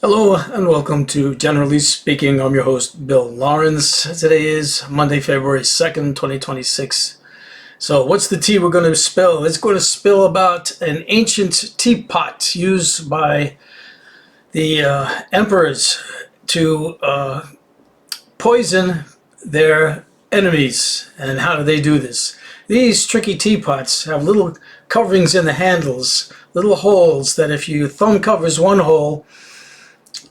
Hello and welcome to Generally Speaking. I'm your host, Bill Lawrence. Today is Monday, February 2nd, 2026. So what's the tea we're going to spill? It's going to spill about an ancient teapot used by the emperors to poison their enemies. And how do they do this? These tricky teapots have little coverings in the handles, little holes that if your thumb covers one hole,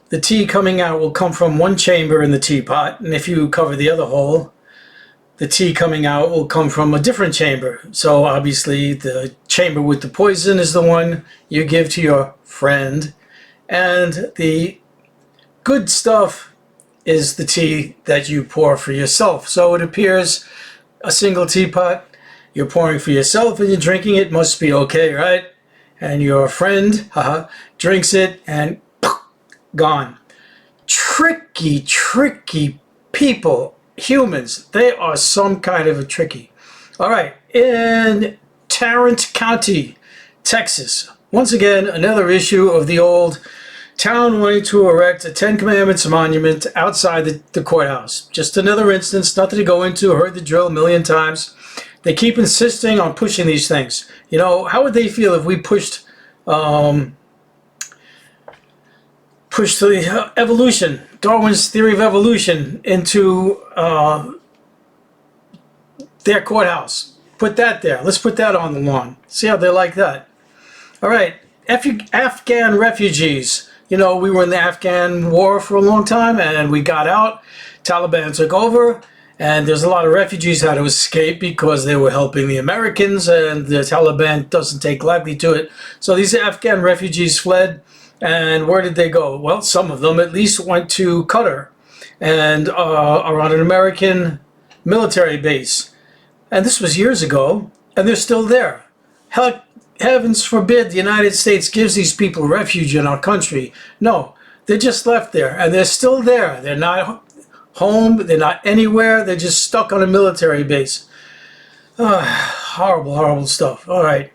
the tea coming out will come from one chamber in the teapot, and if you cover the other hole, the tea coming out will come from a different chamber. So obviously the chamber with the poison is the one you give to your friend, and the good stuff is the tea that you pour for yourself. So it appears a single teapot, you're pouring for yourself and you're drinking it, must be okay, right? And your friend drinks it and gone. Tricky people, humans. They are some kind of a tricky. All right, in Tarrant County, Texas, once again, another issue of the old town wanting to erect a Ten Commandments monument outside the courthouse. Just another instance, nothing to go into, heard the drill a million times. They keep insisting on pushing these things. You know, how would they feel if we pushed the evolution, Darwin's theory of evolution, into their courthouse? Put that there. Let's put that on the lawn. See how they like that. All right, Afghan refugees. You know, we were in the Afghan war for a long time, and we got out. Taliban took over, and there's a lot of refugees had to escape because they were helping the Americans, and the Taliban doesn't take lightly to it. So these Afghan refugees fled. And where did they go? Well, some of them at least went to Qatar and are on an American military base. And this was years ago, and they're still there. Heavens forbid the United States gives these people refuge in our country. No, they're just left there, and they're still there. They're not home, they're not anywhere, they're just stuck on a military base. Horrible stuff. All right.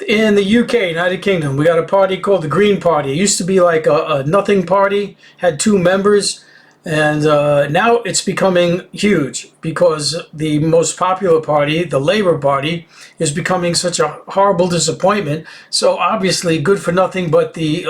In the UK, United Kingdom, we got a party called the Green Party. It used to be like a nothing party, had 2 members, and now it's becoming huge because the most popular party, the Labour Party, is becoming such a horrible disappointment. So obviously good for nothing but the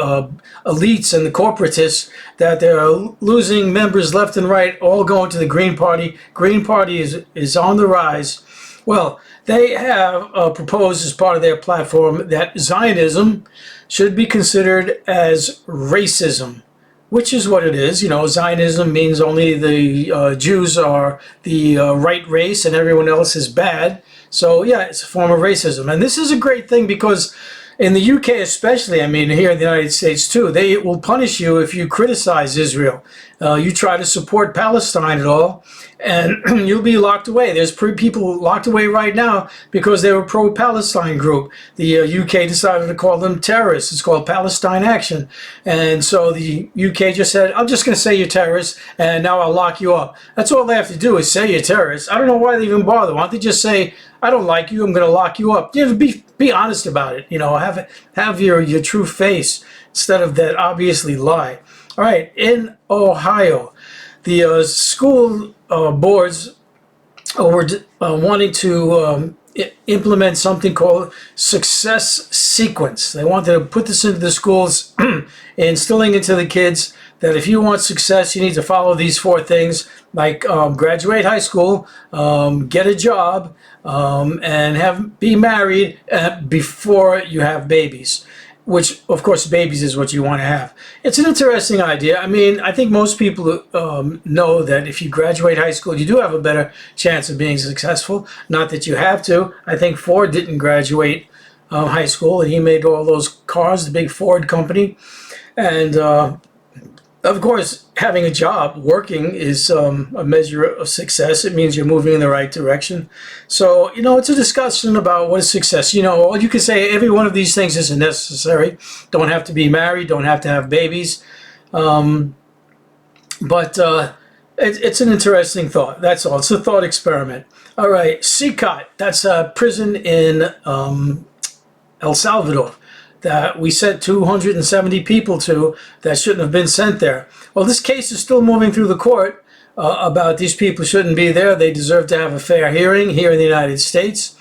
elites and the corporatists, that they're losing members left and right, all going to the Green Party. Green Party is on the rise. Well, they have proposed as part of their platform that Zionism should be considered as racism, which is what it is. You know, Zionism means only the Jews are the right race and everyone else is bad. So yeah, it's a form of racism. And this is a great thing because in the UK especially, I mean here in the United States too, they will punish you if you criticize Israel. You try to support Palestine at all, and you'll be locked away. There's people locked away right now because they were pro-Palestine group. The UK decided to call them terrorists. It's called Palestine Action. And so the UK just said, I'm just going to say you're terrorists, and now I'll lock you up. That's all they have to do is say you're terrorists. I don't know why they even bother. Why don't they just say, I don't like you, I'm going to lock you up? You know, be honest about it. You know, have your true face instead of that obviously lie. All right, in Ohio, the school boards were wanting to implement something called success sequence. They wanted to put this into the schools, instilling into the kids that if you want success, you need to follow these 4 things, like graduate high school, get a job, and be married before you have babies. Which, of course, babies is what you want to have. It's an interesting idea. I mean, I think most people know that if you graduate high school, you do have a better chance of being successful. Not that you have to. I think Ford didn't graduate high school, and he made all those cars, the big Ford company. And of course, having a job, working, is a measure of success. It means you're moving in the right direction. So, you know, it's a discussion about what is success. You know, you can say every one of these things isn't necessary. Don't have to be married, don't have to have babies. But it's an interesting thought. That's all. It's a thought experiment. All right, CCOT, that's a prison in El Salvador. that we sent 270 people to that shouldn't have been sent there. Well, this case is still moving through the court about these people shouldn't be there. They deserve to have a fair hearing here in the United States.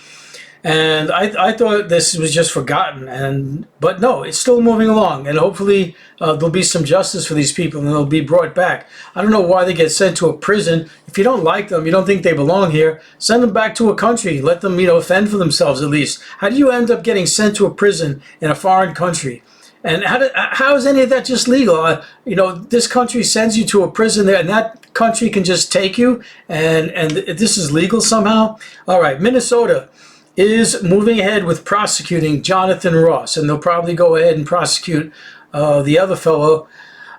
And I thought this was just forgotten, but no, it's still moving along, and hopefully there'll be some justice for these people and they'll be brought back. I don't know why they get sent to a prison. If you don't like them, you don't think they belong here, send them back to a country. Let them, fend for themselves at least. How do you end up getting sent to a prison in a foreign country? And how is any of that just legal? This country sends you to a prison there, and that country can just take you, and this is legal somehow? All right, Minnesota is moving ahead with prosecuting Jonathan Ross, and they'll probably go ahead and prosecute the other fellow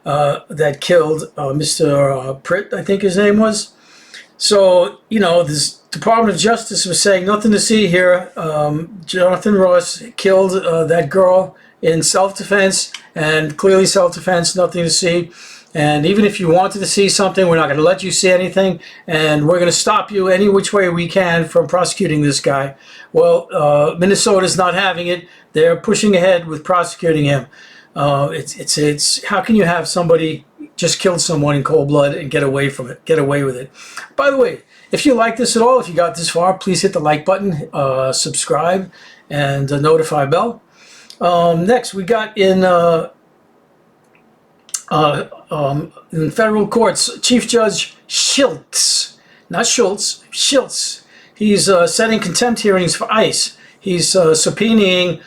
that killed Mr. Pritt, I think his name was. So, this Department of Justice was saying nothing to see here. Jonathan Ross killed that girl in self-defense, and clearly self-defense, nothing to see. And even if you wanted to see something, we're not going to let you see anything, and we're going to stop you any which way we can from prosecuting this guy. Well, Minnesota's not having it. They're pushing ahead with prosecuting him. It's how can you have somebody just kill someone in cold blood and get away from it, get away with it? By the way, if you like this at all, if you got this far, please hit the like button, subscribe, and the notify bell. Next, we got in federal courts, Chief Judge Schiltz, not Schultz, Schiltz. He's setting contempt hearings for ICE. He's subpoenaing,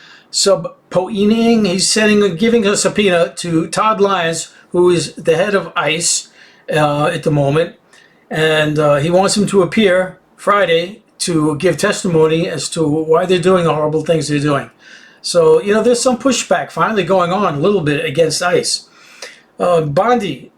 giving a subpoena to Todd Lyons, who is the head of ICE at the moment, and he wants him to appear Friday to give testimony as to why they're doing the horrible things they're doing. So, there's some pushback finally going on a little bit against ICE. Bondi,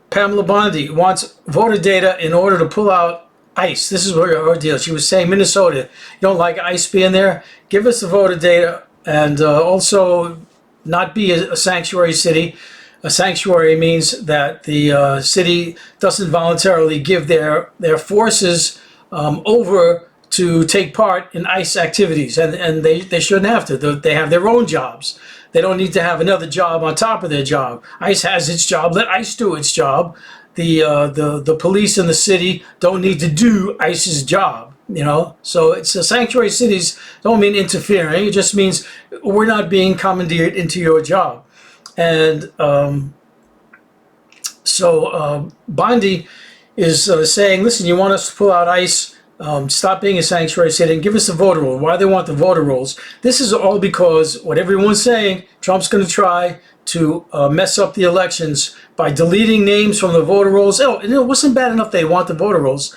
Pamela Bondi, wants voter data in order to pull out ICE. This is her deal. She was saying, Minnesota, you don't like ICE being there? Give us the voter data, and also not be a sanctuary city. A sanctuary means that the city doesn't voluntarily give their forces over to take part in ICE activities, and they shouldn't have to. They have their own jobs. They don't need to have another job on top of their job. ICE has its job. Let ICE do its job. The police in the city don't need to do ICE's job. So it's sanctuary cities don't mean interfering. It just means we're not being commandeered into your job. And Bondi is saying, listen, you want us to pull out ICE? Stop being a sanctuary city and give us the voter roll. Why they want the voter rolls? This is all because what everyone's saying, Trump's going to try to mess up the elections by deleting names from the voter rolls. It wasn't bad enough they want the voter rolls,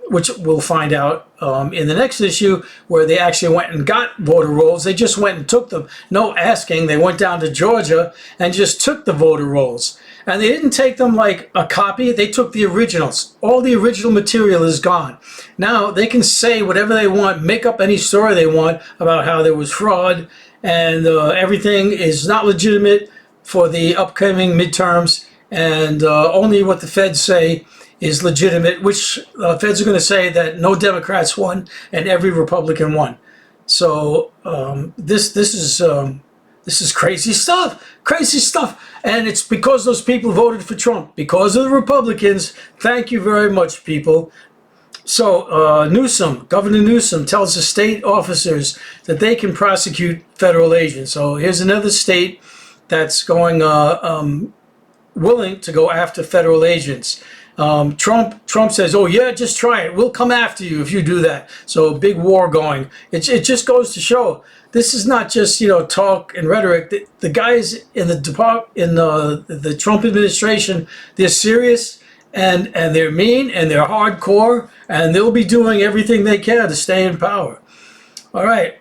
which we'll find out in the next issue, where they actually went and got voter rolls. They just went and took them. No asking. They went down to Georgia and just took the voter rolls. And they didn't take them like a copy. They took the originals. All the original material is gone. Now they can say whatever they want, make up any story they want about how there was fraud, and everything is not legitimate for the upcoming midterms, and only what the feds say is legitimate, which feds are going to say that no Democrats won and every Republican won. So this is crazy stuff, and it's because those people voted for Trump, because of the Republicans. Thank you very much, people. So Governor Newsom tells the state officers that they can prosecute federal agents. So here's another state that's going willing to go after federal agents. Trump says, oh yeah, just try it. We'll come after you if you do that. So big war going. It just goes to show this is not just talk and rhetoric. The guys in the Trump administration, they're serious and they're mean and they're hardcore, and they'll be doing everything they can to stay in power. All right,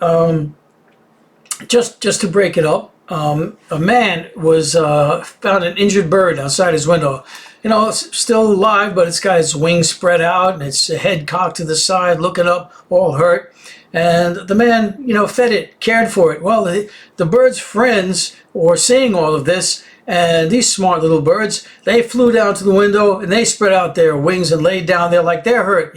just to break it up, a man was found an injured bird outside his window. It's still alive, but it's got its wings spread out and its head cocked to the side, looking up, all hurt. And the man, fed it, cared for it. Well, the bird's friends were seeing all of this, and these smart little birds, they flew down to the window and they spread out their wings and laid down there like they're hurt,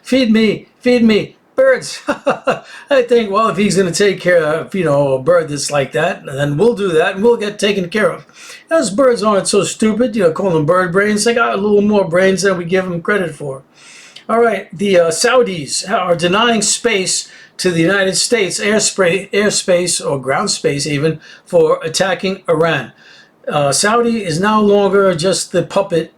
feed me, feed me. Birds. I think, well, if he's going to take care of, a bird that's like that, then we'll do that and we'll get taken care of. Those birds aren't so stupid, call them bird brains. They got a little more brains than we give them credit for. All right, the Saudis are denying space to the United States, airspace or ground space even, for attacking Iran. Saudi is no longer just the puppet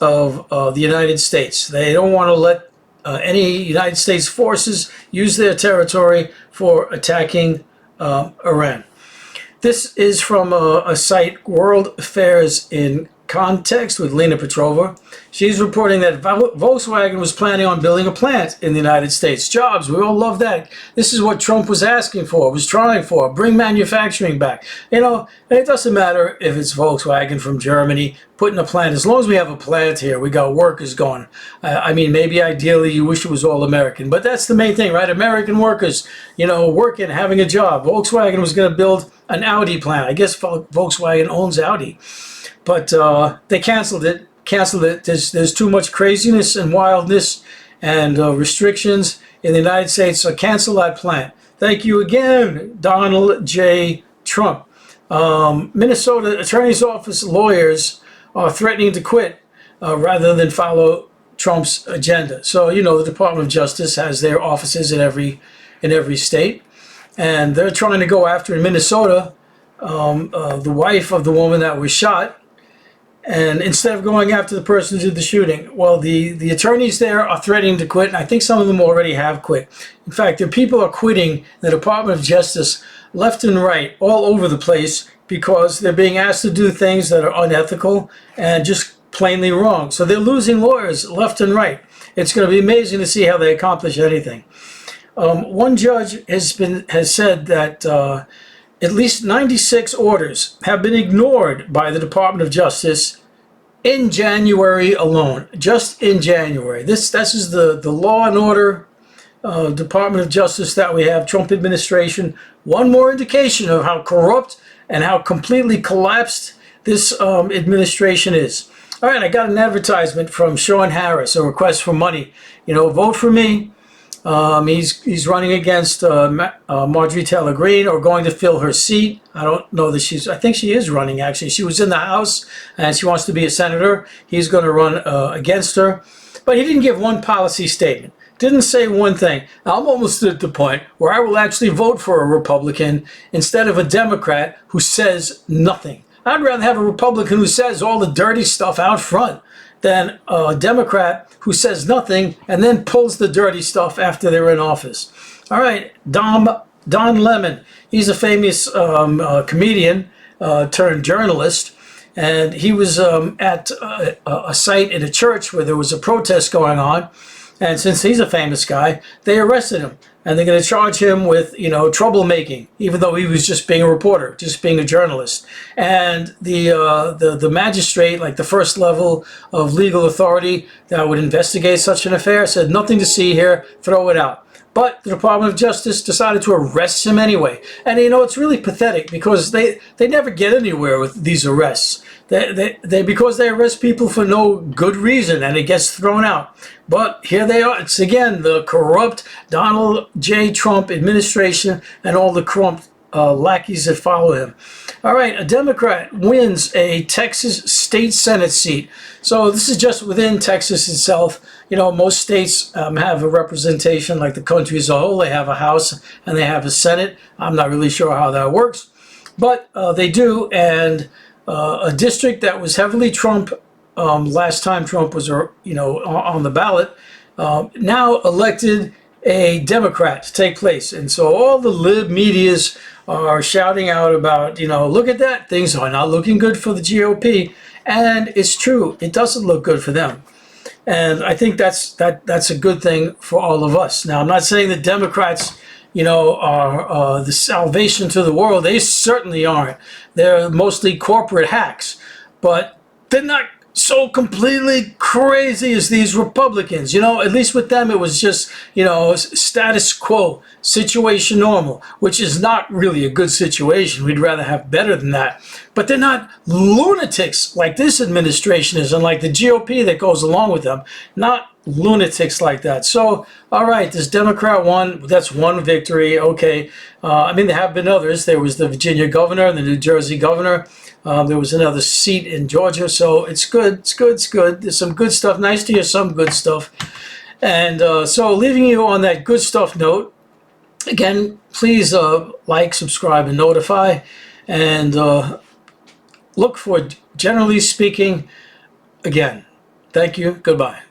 of the United States. They don't want to let any United States forces use their territory for attacking Iran. This is from a site, World Affairs in Context, with Lena Petrova. She's reporting that Volkswagen was planning on building a plant in the United States. Jobs, we all love that. This is what Trump was asking for, was trying for. Bring manufacturing back. And it doesn't matter if it's Volkswagen from Germany putting a plant. As long as we have a plant here, we got workers going. I mean, maybe ideally you wish it was all American, but that's the main thing, right? American workers, working, having a job. Volkswagen was going to build an Audi plant. I guess Volkswagen owns Audi. But they canceled it. There's too much craziness and wildness and restrictions in the United States, so cancel that plant. Thank you again, Donald J. Trump. Minnesota Attorney's Office lawyers are threatening to quit rather than follow Trump's agenda. So, the Department of Justice has their offices in every state, and they're trying to go after, in Minnesota, the wife of the woman that was shot. And instead of going after the person who did the shooting, well, the attorneys there are threatening to quit, and I think some of them already have quit. In fact, their people are quitting the Department of Justice left and right, all over the place, because they're being asked to do things that are unethical and just plainly wrong. So they're losing lawyers left and right. It's going to be amazing to see how they accomplish anything. One judge has said that at least 96 orders have been ignored by the Department of Justice in January alone, just in January. This is the law and order Department of Justice that we have, Trump administration. One more indication of how corrupt and how completely collapsed this administration is. All right, I got an advertisement from Sean Harris, a request for money. Vote for me. He's running against Marjorie Taylor Greene, or going to fill her seat. I don't know that I think she is running, actually. She was in the House and she wants to be a senator. He's going to run against her. But he didn't give one policy statement. Didn't say one thing. I'm almost at the point where I will actually vote for a Republican instead of a Democrat who says nothing. I'd rather have a Republican who says all the dirty stuff out front than a Democrat who says nothing and then pulls the dirty stuff after they're in office. All right, Don Lemon. He's a famous comedian turned journalist, and he was at a site in a church where there was a protest going on. And since he's a famous guy, they arrested him. And they're going to charge him with, troublemaking, even though he was just being a reporter, just being a journalist. And the magistrate, like the first level of legal authority that would investigate such an affair, said, nothing to see here, throw it out. But the Department of Justice decided to arrest him anyway. And, it's really pathetic because they never get anywhere with these arrests. Because they arrest people for no good reason and it gets thrown out. But here they are. It's again the corrupt Donald J. Trump administration and all the corrupt lackeys that follow him. All right, a Democrat wins a Texas state Senate seat. So this is just within Texas itself. Most states have a representation, like the country as a whole. They have a House and they have a Senate. I'm not really sure how that works, but they do. And a district that was heavily Trump last time Trump was, on the ballot, now elected a Democrat to take place. And so all the lib medias are shouting out about, look at that, things are not looking good for the GOP. And it's true, it doesn't look good for them. And I think that's a good thing for all of us. Now, I'm not saying that Democrats, are the salvation to the world. They certainly aren't. They're mostly corporate hacks. But they're not so completely crazy as these Republicans. At least with them it was just, status quo, situation normal, which is not really a good situation. We'd rather have better than that. But they're not lunatics like this administration is, and like the GOP that goes along with them. Not lunatics like that. So, all right, this Democrat won. That's one victory. Okay. I mean, there have been others. There was the Virginia governor, the New Jersey governor. There was another seat in Georgia. So it's good. It's good. It's good. There's some good stuff. Nice to hear some good stuff. And so leaving you on that good stuff note, again, please like, subscribe, and notify. And look for Generally Speaking again. Thank you. Goodbye.